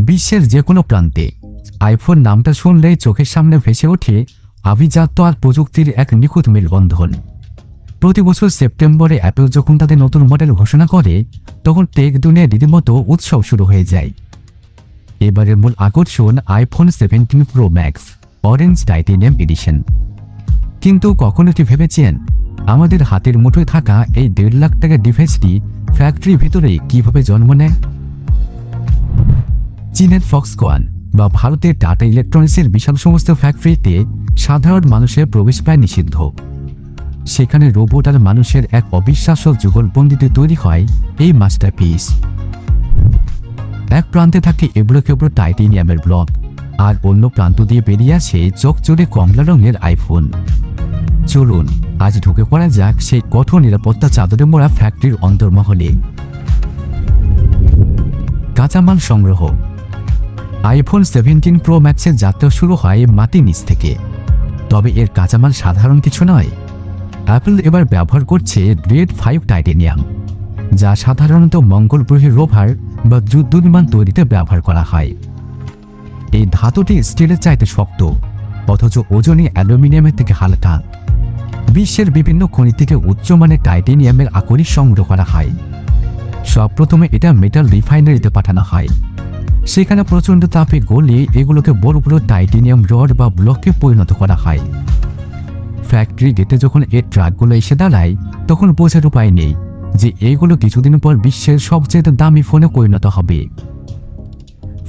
বিশ্বের যে কোনো প্রান্তে আইফোন নামটা শুনলেই চোখের সামনে ভেসে ওঠে আভিজাত্য আর প্রযুক্তির এক নিখুঁত মেলবন্ধন। প্রতি বছর সেপ্টেম্বরে অ্যাপল যখন তাদের নতুন মডেল ঘোষণা করে, তখন টেক দুনিয়ায় রীতিমতো উৎসব শুরু হয়ে যায়। এবারের মূল আকর্ষণ iPhone 17 pro max orange titanium edition. কিন্তু কখনো কি ভেবেছেন আমাদের হাতের মুঠোয় থাকা এই 1.5 লাখ টাকার ডিভাইসটি ফ্যাক্টরির ভিতরেই কিভাবে জন্ম নেয়? চীনের ফক্সকন বা ভারতের টাটা ইলেকট্রনিক্সের বিশাল সমস্ত ফ্যাক্টরিতে সাধারণ মানুষের প্রবেশ প্রায় নিষিদ্ধ। সেখানে রোবট আর মানুষের এক অবিশ্বাস্য যুগলবন্দিতে তৈরি হয় এই মাস্টারপিস। এক প্রান্তে থাকে এবড়ো খেবড়ো টাইটেনিয়ামের ব্লক, আর অন্য প্রান্ত দিয়ে বেরিয়ে আসে চকচকে কমলা রঙের আইফোন। চলুন আজ ঢুকে পড়া যাক সেই কঠোর নিরাপত্তা চাদরে মোড়া ফ্যাক্টরির অন্তর্মহলে। কাঁচামাল সংগ্রহ। আইফোন 17 প্রো ম্যাক্সের যাত্রা শুরু হয় মাটির নিচ থেকে। তবে এর কাঁচামাল সাধারণ কিছু নয়। অ্যাপল এবার ব্যবহার করছে গ্রেড 5 টাইটেনিয়াম, যা সাধারণত মঙ্গল গ্রহের রোভার বা যুদ্ধ বিমান তৈরিতে ব্যবহার করা হয়। এই ধাতুটি স্টিলের চাইতে শক্ত, অথচ ওজনে অ্যালুমিনিয়ামের থেকে হালকা। বিশ্বের বিভিন্ন খনি থেকে উচ্চমানের টাইটেনিয়ামের আকরিক সংগ্রহ করা হয়। সবপ্রথমে এটা মেটাল রিফাইনারিতে পাঠানো হয়। সেখানে প্রচণ্ড তাপে গলিয়ে এগুলোকে বড় বড় টাইটেনিয়াম রড বা ব্লকে পরিণত করা হয়। ফ্যাক্টরি গেটে যখন এর ট্রাকগুলো এসে দাঁড়ায়, তখন বোঝার উপায় নেই যে এগুলো কিছুদিন পর বিশ্বের সবচেয়ে দামি ফোনে পরিণত হবে।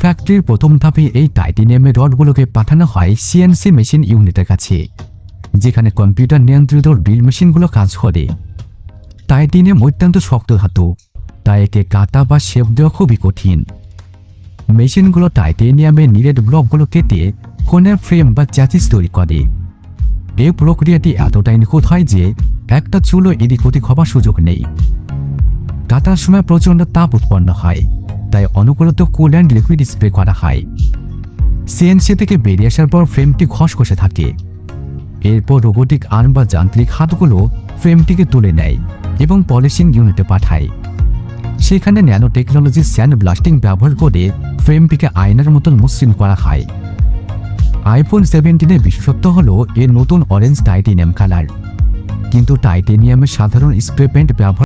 ফ্যাক্টরির প্রথম ধাপে এই টাইটেনিয়ামের রডগুলোকে পাঠানো হয় সিএনসি মেশিন ইউনিটের কাছে, যেখানে কম্পিউটার নিয়ন্ত্রিত ড্রিল মেশিনগুলো কাজ করে। টাইটেনিয়াম অত্যন্ত শক্ত ধাতু, তাই একে কাটা বা শেপ দেওয়া খুবই কঠিন। মেশিনগুলো টাইটেনিয়ামের নিরেট ব্লকগুলো কেটে ফোনের ফ্রেম বা চ্যাসিস তৈরি করে। এই প্রক্রিয়াটি এতটাই নিখুঁত হয় যে একটা চুলও এদিক ওদিক হবার সুযোগ নেই। কাটার সময় প্রচণ্ড তাপ উৎপন্ন হয়, তাই অনুকূলত কুল্যান্ট লিকুইড স্প্রে করা হয়। সিএনসি থেকে বেরিয়ে আসার পর ফ্রেমটি খসখসে থাকে। এরপর রোবোটিক আর্ম বা যান্ত্রিক হাতগুলো ফ্রেমটিকে তুলে নেয় এবং পলিশিং ইউনিটে পাঠায়। সেখানে ন্যানো টেকনোলজির স্যান্ড ব্লাস্টিং ব্যবহার করে ফ্রেমটিকে আয়নার মতন মসৃণ করা হয়। আইফোন 17-এর বিশেষত্ব হল এর নতুন অরেঞ্জ টাইটেনিয়াম কালার। কিন্তু টাইটেনিয়ামের সাধারণ স্প্রে পেইন্ট ব্যবহার